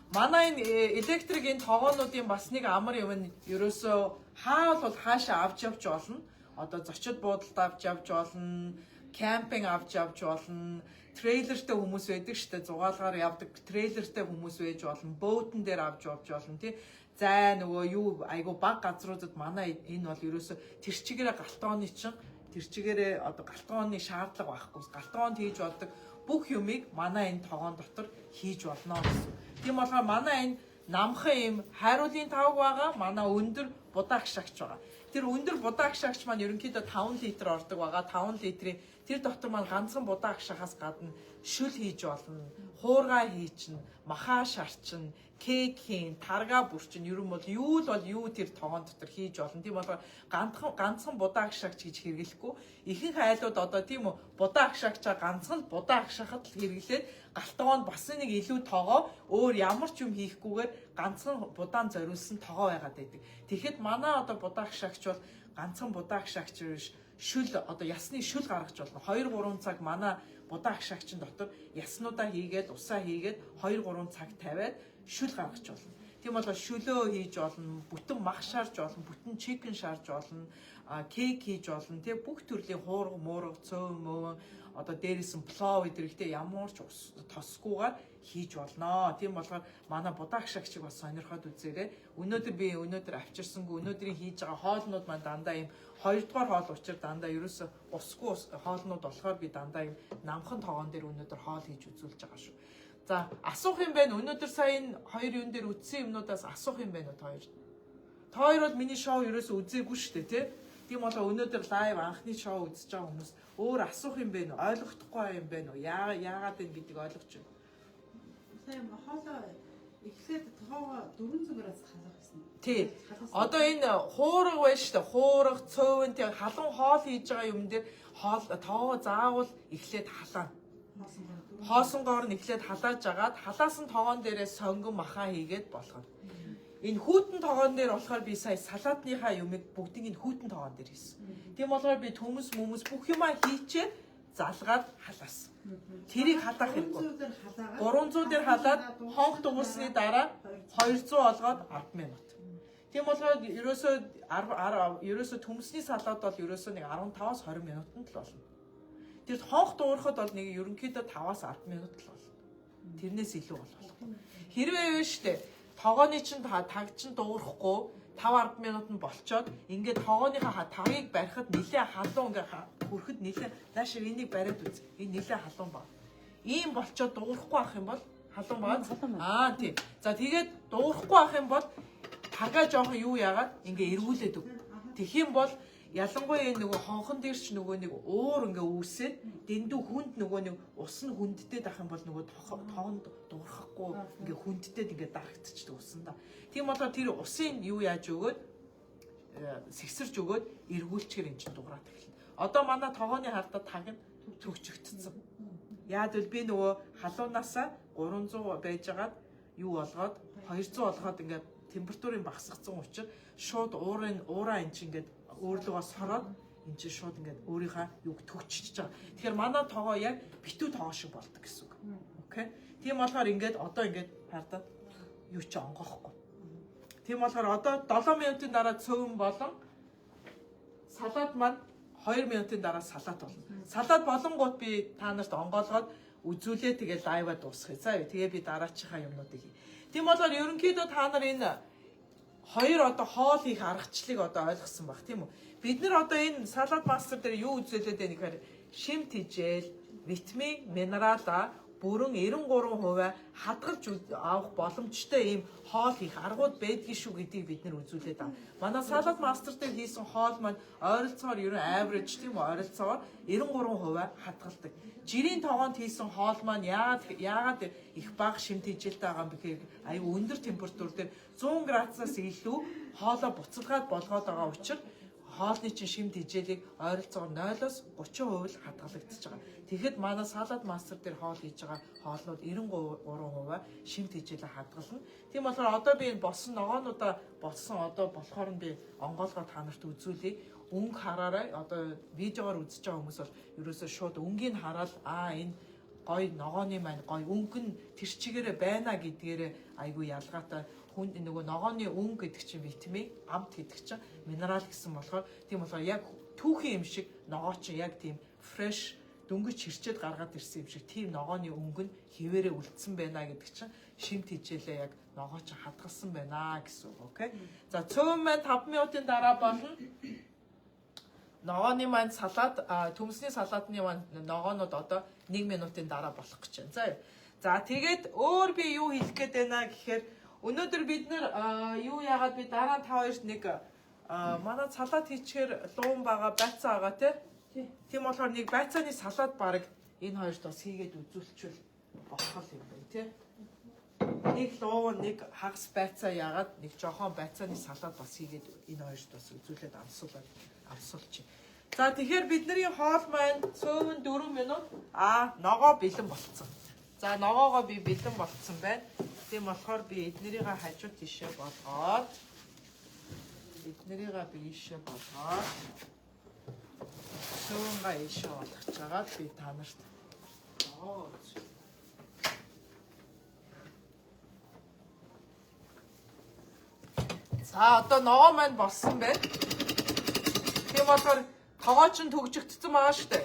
Speaker 1: Манай энэ электрик энэ тогоонуудын бас нэг амар юм нь ерөөсөө хаавал хаашаа авч явж болно. Одоо зочид буудалд авч явж болно. Кемпинг авч явж болно. Трейлертэй хүмүүс байдаг шүү дээ. Зугаалгаар явдаг трейлертэй хүмүүс байж болно. Боотон дээр авч явж болно тий. За нөгөө юу айгу баг газруудад манай энэ бол ерөөсө тэр чигээрээ галтгооны чинь тэр чигээрээ одоо галтгооны шаардлага байхгүй. Галтгоонд хийж болдог бүх юмыг манай энэ тогоон дотор хийж болно гэсэн. Тийм болохоор манай энэ намхан юм хайруулын тавг байгаа. Манай өндөр будаагш шагч байгаа. Тэр өндөр будаагш шагч маань ерөнхийдөө 5 литр ордог байгаа. 5 литрийн тэр дотор маань ганцхан будаагш шахаас гадна шүл хийж болно. Хуургай хийчин, махаа шарчин, кек хийн, тарга бүрчин ер нь бол юу тэр тогоон дотор хийж болно. Тийм болохоор ганцхан будаагш шагч гэж хэрэглэхгүй. Ихэнх айлууд одоо тийм үү будаагш шагчаа ганцхан будаагш шахад л хэрэглээд галтгоонд бас нэг илүү тогоо өөр ямар ч юм хийхгүйгээр ганцхан будаан зориулсан тогоо байгаад байдаг. Тэгэхэд манай одоо будаагш шагч бол ганцхан будаагш шагч биш шүл одоо ясны шүл гаргаж болно. 2-3 цаг манай будаагш шагчин дотор яснуудаа хийгээд усаа хийгээд 2-3 цаг тавиад шүл гаргаж болно. Тийм бол шөлөө хийж болно, бүтэн мах шарж болно, бүтэн чикен шарж болно, кек хийж болно. Тэг бүх төрлийн хуурга, муурга, цөөн мөө одоо дээрээс нь плов идэрхтэй ямар ч тосгүйгээр хийж болно. Тийм болохоор манай будаагш шагчиг бас сонирхоод үзээрэй. Өнөөдөр авчирсангүй өнөөдрийн хийж байгаа хоолнууд маань дандаа ийм 2 дугаар хоол учраас дандаа ерөөсө усгүй хоолнууд болохоор би дандаа ийм намхан тогоон дээр өнөөдөр хоол хийж үзүүлж байгаа шүү. За асуух юм байна. Өнөөдөр сая энэ хоёр юм дээр үтсэн юмнуудаас асуух юм байна уу та хоёр? Та хоёр бол миний шоу ерөөсө үзээгүй шүү дээ, тий? Тийм болоо өнөөдөр лайв анхны шоу үзэж байгаа хүмүүс өөр асуух юм бэ нөө ойлгохдохгүй юм бэ нөө яагаад энэ гэдгийг ойлгож байна.
Speaker 2: Сайн хоолоо эхлээд тоогоо 400 градус халах гэсэн.
Speaker 1: Тий. Одоо энэ хуурга байна шүү дээ. Хуурга, цөөвөн тий халуун хоол хийж байгаа юм дээр тоогоо заавал эхлээд халаа. Хоосонгоор нь эхлээд халааж агаад халаасан тогоон дээрээ сонгон махаа хийгээд болгоно. Энэ хүүтэн тогоон дээр болохоор би сая салаатныхаа юмыг бүгдийг энэ хүүтэн тогоон дээр хийсэн. Тийм болохоор би төмөс бүх юмаа хийчээд залгаад халаасан. Тэрийг халаах хэрэггүй. 300 дээр халаад хонх дуусны дараа 200 болгоод 10 минут. Тийм болохоор ерөөсөө төмсний салаад бол ерөөсөө нэг 15-аас 20 минутанд л болно. Тэр хонх дуурахад бол нэг ерөнхийдөө 5-аас 10 минут л болно. Тэрнээс илүү болохгүй. Хэрвээ юу штэ тогооны чинь таг чинь дуурахгүй 5-10 минут нь болчоод ингээд тогооныхаа тагийг барихад нэлээ халуун ингээ хүрэхэд нэлээ наашаа энийг бариад үз. Энэ нэлээ халуун баг. Ийм болчоод дуурахгүй ах юм бол Халуун бааз.
Speaker 2: Халуун байна.
Speaker 1: Аа тий. За тэгээд дуурахгүй ах юм бол тагаа жоохон юу яагаад ингээ эргүүлээд өг. Тэгэх юм бол ялангуяа энэ нөгөө хонхон дээр ч нөгөө нэг уур ингээ үүсээд дэндүү хүнд нөгөө нэг ус нь хүнддээд ах юм бол нөгөө тоонд дуурахгүй ингээ хүнддээд ингээ дарагдчихдаг усандаа. Тийм болохоор тэр усын юу яаж өгөөд сэгсэрж өгөөд эргүүлчихэр эн чинь дуурайт эхэлнэ. Одоо манай тогооны хардаа таг нь төгчөгдсөн. Яад бол би нөгөө халуунаасаа 300 байжгаад юу болгоод 200 болгоод ингээ температурын багасгацсан учраас шууд уураа эн чинь ингээ өөрлөгөө сороод эн чинь шууд ингээ өөрийнхөө юг төгччихөж байгаа. Тэгэхээр манай тоогоо яг битүү тоогоо шиг болдог гэсэн үг. Окей. Тийм болохоор ингээд одоо ингээд хардаад юу ч онгоохгүй. Тийм болохоор одоо 7 минутын дараа цөөн болон салаад маань 2 минутын дараа салаад болно. Салаад болонгууд би та нарт онгоолгоод үзүүлээ тэгээ лайва дуусгая. За тэгээ би дараачихаа юмнуудыг хий. Тийм болохоор ерөнхийдөө та нар энэ хоёр одоо хоол хийх аргачлалыг одоо ойлгосон баг тийм үү? Бид нар одоо энэ салаад мастер дээр юу үзүүлээд байгааг гэхээр шимт хижээл, витамин, минерала бүрэн 93% хадгалж авах боломжтой ийм хоол хийх аргууд байдгийг шүү гэдгийг бид нар үзүүлээд байна. Манай салаад мастер дээр хийсэн хоол маань ойролцоогоор ерөн average тийм үү? Ойролцоогоор 93% хадгалдаг. Жирийн тоогоонд хийсэн хоол маань яагаад их бага шимт хижээлтэй байгаа юм бэ гэхээр аюу өндөр температур дээр 100 градусаас илүү хоолоо буцалгаад болгоод байгаа учраас хоолны чинь шимт хижээлийг ойролцоогоор 0-оос 30% л хадгалагдчихж байгаа. Тэгэхэд манай салаад мастер дээр хоол хийж байгаа хоолнууд 93% шимт хижээлээ хадгална. Тийм болохоор одоо би энэ болсон ногоонуудаа болсон одоо болохоор нь би онгоолгоо та нарт үзүүлье. Өнгө хараарай. Одоо видеогоор үзэж байгаа хүмүүс бол ерөөсөө шууд өнгийг хараад энэ гой ногооны маань гой өнгө нь тэр чигээрээ байна гэдгээрээ айгүй ялгаатай хүн нөгөө ногооны өнгө гэдэг чинь витамин, амт гэдэг чинь минерал гэсэн болохоор тийм болохоор яг түүхийн юм шиг ногоо чинь яг тийм фреш дөнгөж чирчээд гаргаад ирсэн юм шиг тийм ногооны өнгө нь хിവэрээ үлдсэн байна гэдэг чинь шимт хижээлээ яг ногоо чинь хадгалсан байна гэсэн үг. Окей. За цөөн маань 5 минутын дараа болно. Ногооны маань салаад төмсний салаадны маань ногоонууд одоо 1 минутын дараа болох гэж байна. За тэгээд өөр би юу хэлэх гээд байна гэхээр өнөөдөр бид нар юу яагаад би дараа нь та хоёрт нэг манай салаад хийчихээр луун байгаа байцаа байгаа тийм болохоор нэг байцааны салаад баг энэ хоёрт бас хийгээд үзүүлчихвэл болох юм байна тий. Нэг луун нэг хагас байцаа яагаад нэг жоохон байцааны салаад бас хийгээд энэ хоёрт бас үзүүлээд амсуулчих. За тэгэхээр бидний хоол маань цөөн 4 минут ногоо бэлэн болцсон. За ногоогоо би бэлэн болцсон байна. Тийм болохоор би эднэрийг хажууд тишээ болгоод цөөнгаа ийшээ болгож байгаа би та нарт За одоо ногоо маань болсон байна. Тийм болохоор тогоо ч төгжигдсэн байгаа шүү дээ.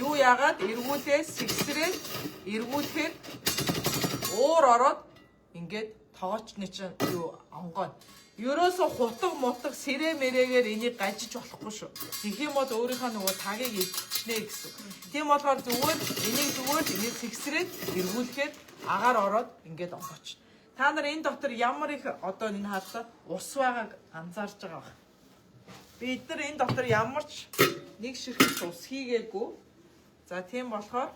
Speaker 1: Юу яагаад эргүүлээ, сэгсрээ, эргүүлэхээр уур ороод ингээд тоогоочны чинь юу онгоо. Ерөөсө хутаг мутаг сэрэ мэрэгээр энийг гажиж болохгүй шүү. Тэгэх юм бол өөрийнхөө нөгөө тагийг идчихнэ гэсэн. Тийм болохоор энийг сэгсрээд эргүүлэхээр агаар ороод ингээд онгооч. Та нар энэ дотор ямар их одоо энэ хаалта ус байгааг анзаарж байгаа байна. Бид нар энэ дотор ямар ч нэг ширхэг ус хийгээгүй. За тийм болохоор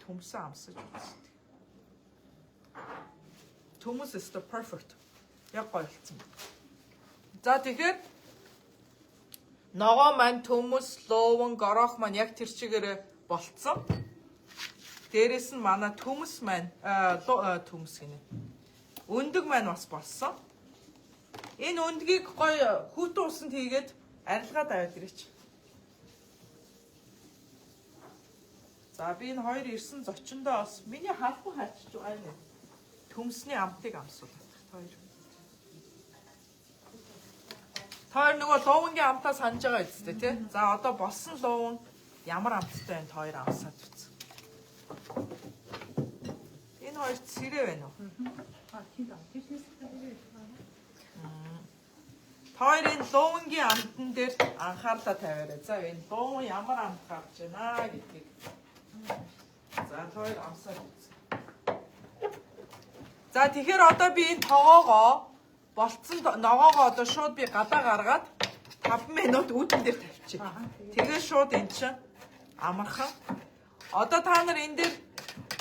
Speaker 1: төмсөн амсаж үзтээ. Төмс is the perfect. Яг гойлцсон. За тэгэхээр ногоо маань төмс, луун, горох маань яг тэр чигээр болцсон. Дээрээс нь манай төмс маань төмс гинэ. Өндөг маань бас болсон. Энэ өндгийг гоё хүүтэн усанд хийгээд арилгаад аваад ирээч. За би энэ хоёр ирсэн зочиндоо бас миний халбан хайчиж байгаа юм. Төмсний амтыг амсуулах. Тоор нөгөө луунгийн амтаа санаж байгаа үстэй тий. За одоо болсон луун ямар амттай байна тоор амсаад үз. Энэ хоёр сэрээ байна уу? Тоор энэ луунгийн амтан дээр анхаарлаа тавиарай. За энэ луун ямар амт гарч байна гэдгийг За хоёр амсаа үзье. За тэгэхээр одоо би энэ тогоогоо болцсон ногоогоо одоо шууд би гадаа гаргаад 5 минут үүдэн дээр тавьчих. Тэгээ шууд эн чинь амархан. Одоо та нар энэ дээр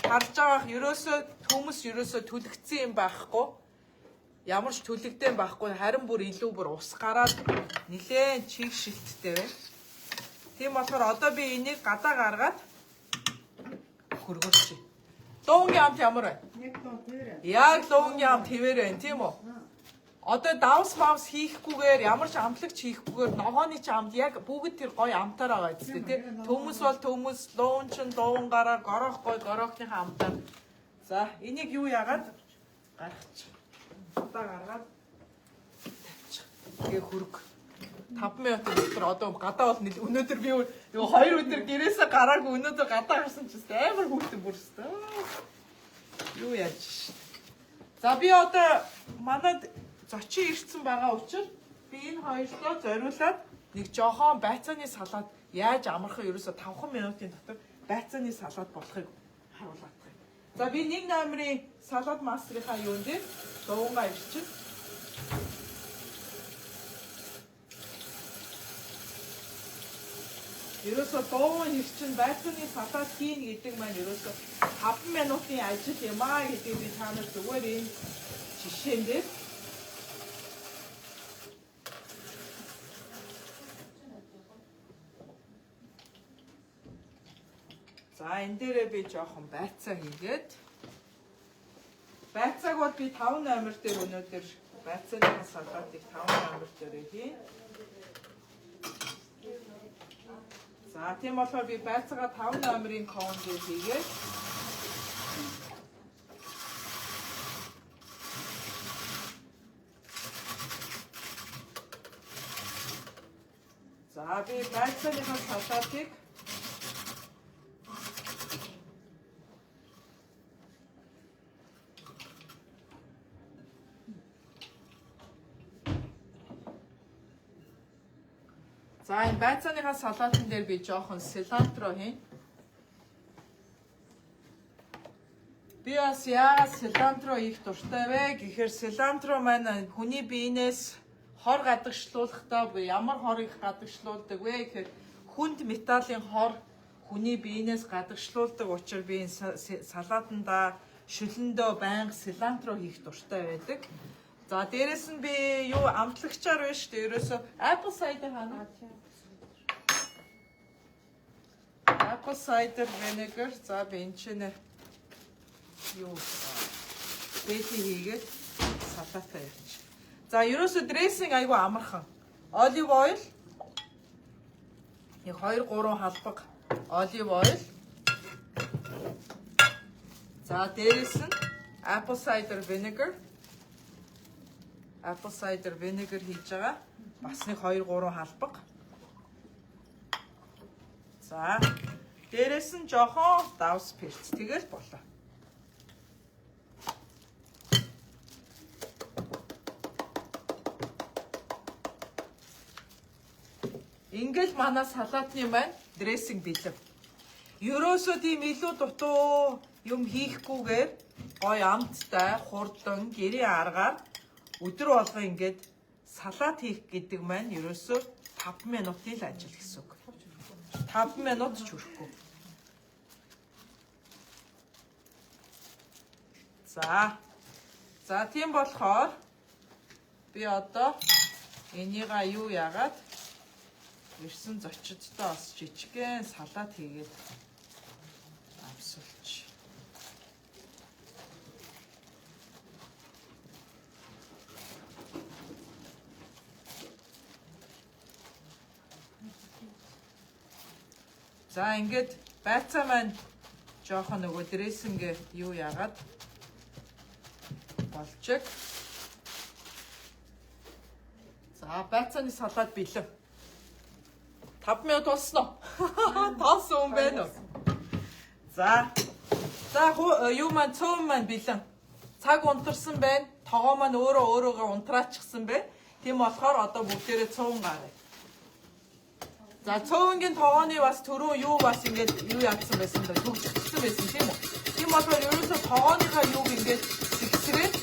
Speaker 1: харж байгаа ерөөсөө төмөс ерөөсөө түлэгцсэн юм байхгүй. Ямар ч түлэгдэн байхгүй, харин бүр илүү бүр ус гараад нилээн чиг шилттэй байна. Тийм болохоор одоо би энийг гадаа гаргаад хөргөлчих. Луунгийн амт ямар байна? Яг луунгийн амт хэвээр байна, тийм үү? Одоо давс мавс хийхгүйгээр ямар ч амтлагч хийхгүйгээр ногооны ч амт яг бүгд тэр гоё амтаар байгаа зү тий. Төмөс бол төмөс, луун ч луун гараа, горох гоё горохныхаа амтаар. За энийг юу яагаад гаргачих. Гадаа гаргаад тавьчих. Тэгээ хөрг. 5 минут дотор одоо гадаа бол өнөөдөр би юу 2 өдөр гэрээсээ гараагүй өнөөдөр гадаа гарсан ч гэсэн амар хүүхдэн бүрстэй. Юу яаж ш. За би одоо манад зочин ирсэн байгаа учраас би энэ хоёроо зориулаад нэг жоохон байцааны салаад яаж амархан ерөөсө 5 минутын дотор байцааны салаад болохыг харуулдаг. За би 1 номерын салаад мастрынхаа юун дээр дуунгаа ирчих. Ерөөсө дуун ирчин байцааны салаад хийн гэдэг маань ерөөсө 5 минутын ажил юм аа гэдэг би та нарт зүгээр энэ жишээн дээр за энэ дээрээ би жоохон байцаа хийгээд байцааг бол би 5 номер дээр өнөөдөр байцааны салаатыг 5 номер дээр хийн. За тийм болохоор би байцаагаа 5 номерын коон дээр хийгээд за би байцааны салаатыг за энэ байцааныхаа салаатын дээр би жоохон силантро хийн. Би бас яагаад силантро их дуртай вэ гэхээр силантро маань хүний биенээс хор гадагшлуулахдаа ямар хорыг гадагшлуулдаг вэ гэхээр хүнд металлын хор хүний биенээс гадагшлуулдаг учраас би салаатанда шүлэндөө байнга силантро хийх дуртай байдаг. За дээрэс нь би юу амтлагчаар байна шүү дээ. Ерөөсөө apple cider ханаа. Apple cider vinegar за би энэ чинь юу бэти хийгээд салаатаа ярьчих. За ерөөсөө дрессинг айгүй амархан. Olive oil яг 2-3 халбаг olive oil. За дээрэс нь apple cider vinegar хийж байгаа. Бас нэг 2-3 халбаг. За дээрэс нь жоохон давс перц тэгэл болоо. Ингээл манай салаатны маань дрессинг бэлэв. Ерөөсөө тийм илүү дутуу юм хийхгүйгээр гоё амттай хурдан гэрийн аргаар өдөр болго ингээд салат хийх гэдэг маань ерөөсөө 5 минутын л ажил гэсэн үг. 5 минут ч хүрэхгүй. За тийм болохоор би одоо энийга юу яагаад ирсэн зочдтой бас жижигхэн салат хийгээд авсуулчих. За ингээд байцаа маань жоохон нөгөө дрессинг юу яагаад болчих. За байцааны салаад бэлэн. 5 минут болсон уу? Тоосон юм байна уу? За юу маань цөөн маань бэлэн. Цаг унтарсан байна. Тогоо маань өөрөөгөө унтраачихсан байна. Тийм болохоор одоо бүгдээрээ цөөн гараа. За цөөнгийн тогооны бас түрүү юу бас ингэж юу яатсан байсан да төгсгсөн байсан тийм үү? Тийм болохоор ерөөсөө тогооныхаа юуг ингэж сэгсрээд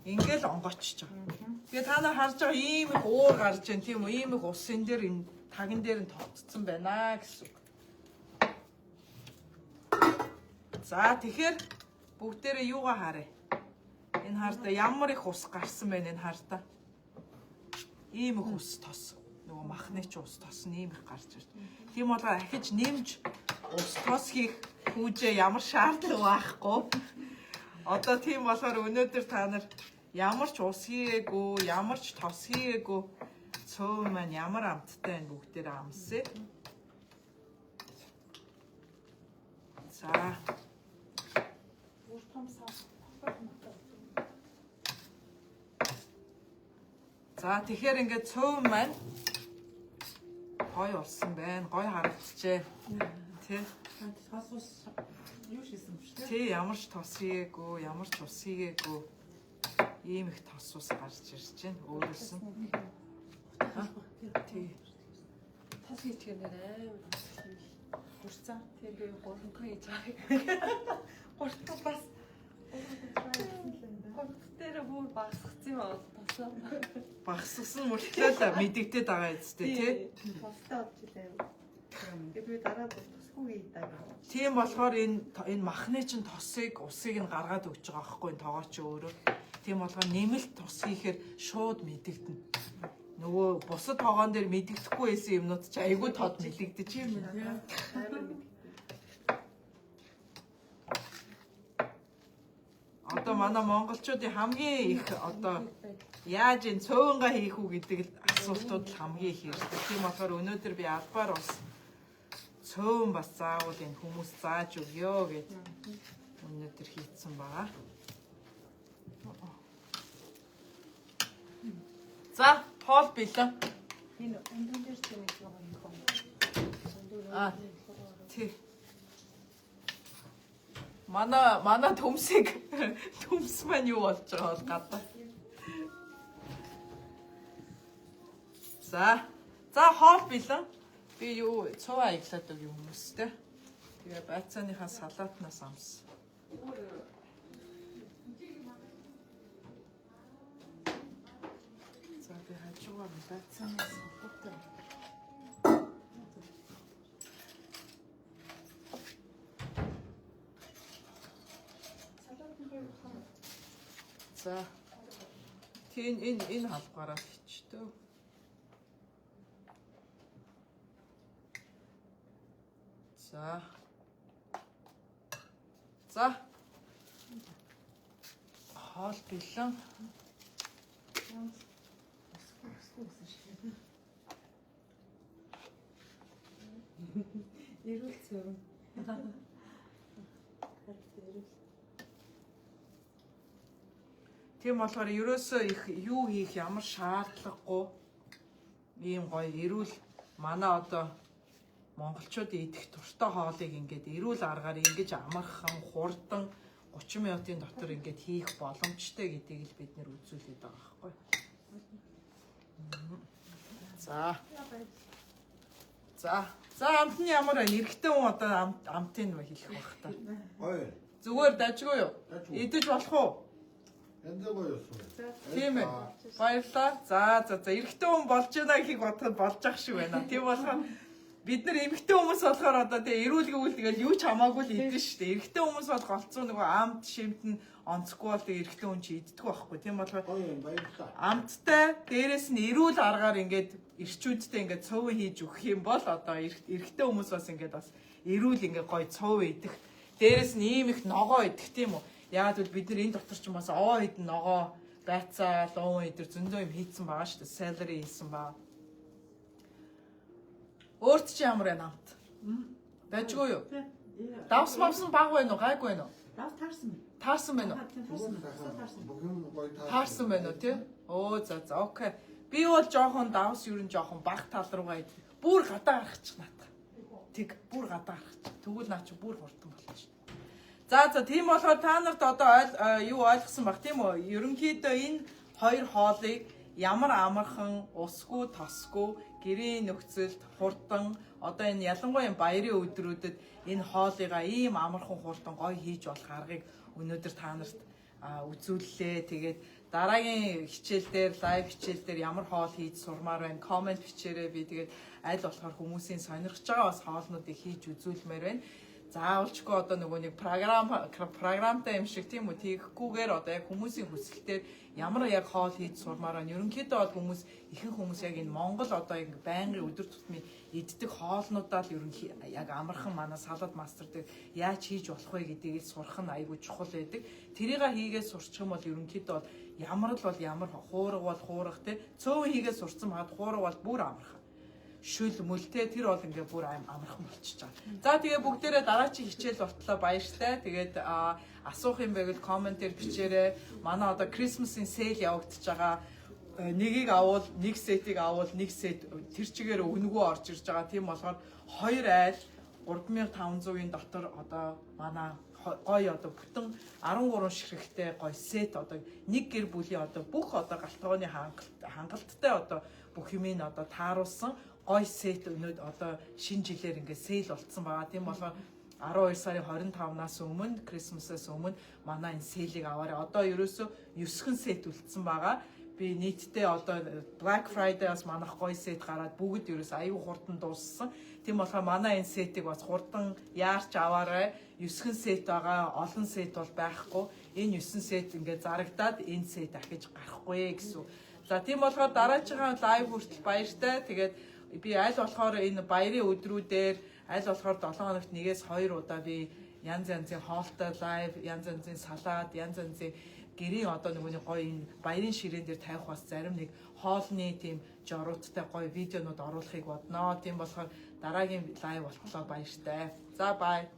Speaker 1: ингээл онгоочж байгаа. Тэгээ та нар харж байгаа ийм их уур гарч байна тийм үү? Ийм их усын дээр энэ таган дээр нь тогтцсон байна гэсэн үг. За тэгэхээр бүгдээрээ юугаа харъя. Энэ хартаа ямар их ус гарсан байна энэ хартаа. Ийм их ус тос. Нөгөө махны ч ус тос нь ийм их гарч ирж. Тийм болохоор ахиж нэмж ус тос хийх хүүжээ ямар шаардлага байхгүй. Одоо тийм болохоор өнөөдөр та нар ямар ч ус хийгээгүй, ямар ч тос хийгээгүй цөөн маань ямар амттай байна бүгдээрээ амсъя. За. За тэгэхээр ингээд цөөн маань гоё болсон байна. Гоё харагдчихэ. Тэ.
Speaker 2: Тосгос юу шийсэн бэ?
Speaker 1: Тэ ямар ч тос хийгээгүй, ямар ч ус хийгээгүй. Ийм их тос ус гарч ирж байна. Өөрөөс нь. Тий.
Speaker 3: Тос хийчихээр амар хурцаа. Тэгээ гуранхан хийж байгаа. Гуртал бас гуртал дээр бүр багсгцсан юм аа тосоо.
Speaker 1: Багсгсан мөртлөө л мэдэгдээд байгаа үстэй тий.
Speaker 3: Тостой болж илээ. Тэгээд би дараа тосгүй хийдэг.
Speaker 1: Тийм болохоор энэ махны чинь тосыг усыг нь гаргаад өгч байгаа байхгүй энэ тоогоо чи өөрөө. Тийм болохоор нэмэлт тос хийхээр шууд мэдэгдэнэ. Нөгөө бусад тоогоон дээр мэдэгдэхгүй байсан юмнууд чи айгүй тод мэдэгдэж юм байна. Одоо манай монголчуудын хамгийн их одоо яаж энэ цөөнгаа хийх үү гэдэг асуултууд л хамгийн их ирдэг. Тийм болохоор өнөөдөр би албаар бас цөөн бас заавал энэ хүмүүс зааж өгөө гэж өнөөдөр хийцэн байгаа. За, хоол бэлэн.
Speaker 3: Энэ өндөн дээр ч нэг байгаа юм байна.
Speaker 1: Аа. Тий. Манай төмс маань юу болж байгаа бол гадаа. За хоол бэлэн. Би юу цуваа аяглаад өгье хүмүүстэй. Тэгээ байцааныхаа салаатнаас амс. За би хажуугаар байцаанаас салаатаа. За. Тийм энэ халбаараа хийчтэй. За. Хоол бэлэн.
Speaker 3: Ирүүлцээ.
Speaker 1: Тийм болохоор ерөөсөө их юу хийх ямар шаардлагагүй ийм гоё эрүүл манай одоо монголчуудын идэх туртай хоолыг ингээд эрүүл аргаар ингэж амархан хурдан 30 минутын дотор ингээд хийх боломжтой гэдгийг л бид нэр үзүүлээд байгаа байхгүй. За амтны ямар байна? Эрэгтэй хүн одоо амтын хэлэх байх та. Зүгээр дажгүй юу? Идэж болох уу? Тийм ээ. Баярлалаа. За эрэгтэй хүн болж байна гэхийг бодоход болж ах шиг байна. Тийм болохоор бид нар эмэгтэй хүмүүс болохоор одоо тэгээ эрүүл гэвэл тэгэл юу ч хамаагүй л идэж штэ. Эрэгтэй хүмүүс бол голцоо нөгөө амт шимт нь онцгүй бол тэгээ эрэгтэй хүн чи иддэг байхгүй. Тийм болохоор амттай дээрэс нь эрүүл аргаар ингээд ирчүүдтэй ингээд цөв хийж өгөх юм бол одоо эрэгтэй хүмүүс бас ингээд бас эрүүл ингээд гоё цөв идэх. Дээрэс нь ийм их ногоо идэх тийм үү. Яг л бид нар энэ дотор ч юм бас овоо идэн ногоо байцаа луун идэр зөндөө юм хийцэн байгаа шүү дээ. Селери хийсэн баа. Өөрт чи ямар байна амт? Дажгүй юу? Давс мавсан баг байна уу? Гайгүй байна уу?
Speaker 2: Давс таарсан байна.
Speaker 1: Таарсан байна уу? Таарсан байна уу тий? Оо за окей. Би бол жоохон давс юу н жоохон баг тал руугаа идэх. Бүр гадаа гарахчих наадах. Тэг бүр гадаа гарах. Тэгвэл наа чи бүр хурдан болчих. За тийм болохоор та нарт одоо юу ойлгосон баг тийм үү? Ерөнхийдөө энэ хоёр хоолыг ямар амархан, усгүй, тосгүй, гэрийн нөхцөлд хурдан одоо энэ ялангуяа баярын өдрүүдэд энэ хоолыгаа ийм амархан хурдан гоё хийж болох аргыг өнөөдөр та нарт үзүүллээ. Тэгээд дараагийн хичээл дээр, лайв хичээл дээр ямар хоол хийж сурмаар байна? Комент бичээрэй. Би тэгээд аль болохоор хүмүүсийн сонирхож байгаа бас хоолнуудыг хийж үзүүлмээр байна. Заавалчгүй одоо нөгөө нэг програмтай юм шиг тийм үү тийхгүйгээр одоо яг хүмүүсийн хүсэлтээр ямар яг хоол хийж сурмаар байна. Ерөнхийдөө бол хүмүүс ихэнх хүмүүс яг энэ Монгол одоо яг байнгын өдөр тутмын иддэг хоолнуудаа л ерөнхий яг амархан манай салаад мастер дээр яаж хийж болох вэ гэдгийг сурах нь айгүй чухал байдаг. Тэрийг хийгээд сурчих юм бол ерөнхийдөө бол ямар хуурга бол хуурга те цөөн хийгээд сурцсан бахад хуурга бол бүр амархан. Шүл мөлтэй тэр бол ингээ бүр амархан болчихж байгаа. За тэгээ бүгдээрээ дараачийн хичээл болтлоо баяртай. Тэгээд асуух юм байвал комментээр бичээрэй. Манай одоо Christmas-ийн сейл явагдаж байгаа. Нэгийг авал, нэг сетийг авал, нэг сет тэр чигээр өнгөө орж ирж байгаа. Тийм болохоор 2 айл 3500-ийн дотор одоо манай гоё одоо бүтэн 13 ширхэгтэй гоё сет одоо нэг гэр бүлийн одоо бүх одоо галтгооны хангалттай одоо бүх юмыг одоо тааруулсан гоё сет өнөөдөр одоо шинэ жилээр ингээд сейл болцсон байгаа. Тийм болохоор 12 сарын 25-наас өмнө Christmas-аас өмнө манай энэ сейлийг аваарай. Одоо ерөөсөө 9 сет үлдсэн байгаа. Би нийтдээ одоо Black Friday-аас манах гоё сет гараад бүгд ерөөс аюу хурдан дууссан. Тийм болохоор манай энэ сетийг бас хурдан яарч аваарай. 9 сет байгаа. Олон сет бол байхгүй. Энэ 9 сет ингээд зарагдаад энэ сет дахиж гарахгүй гэсэн. За тийм болохоор дараагийн лайв хүртэл баяртай. Тэгээд би аль болохоор энэ баярын өдрүүдээр аль болохоор 7 хоногт нэгээс 2 удаа би янз янзын хоолтой лайв, янз янзын салаад, янз янзын гэрийн одоо нөгөө гоё энэ баярын ширээн дээр тавих бас зарим нэг хоолны тийм жоруудтай гоё видеонууд оруулахыг бодноо. Тийм болохоор дараагийн лайв болтлоо баяртай. За бай.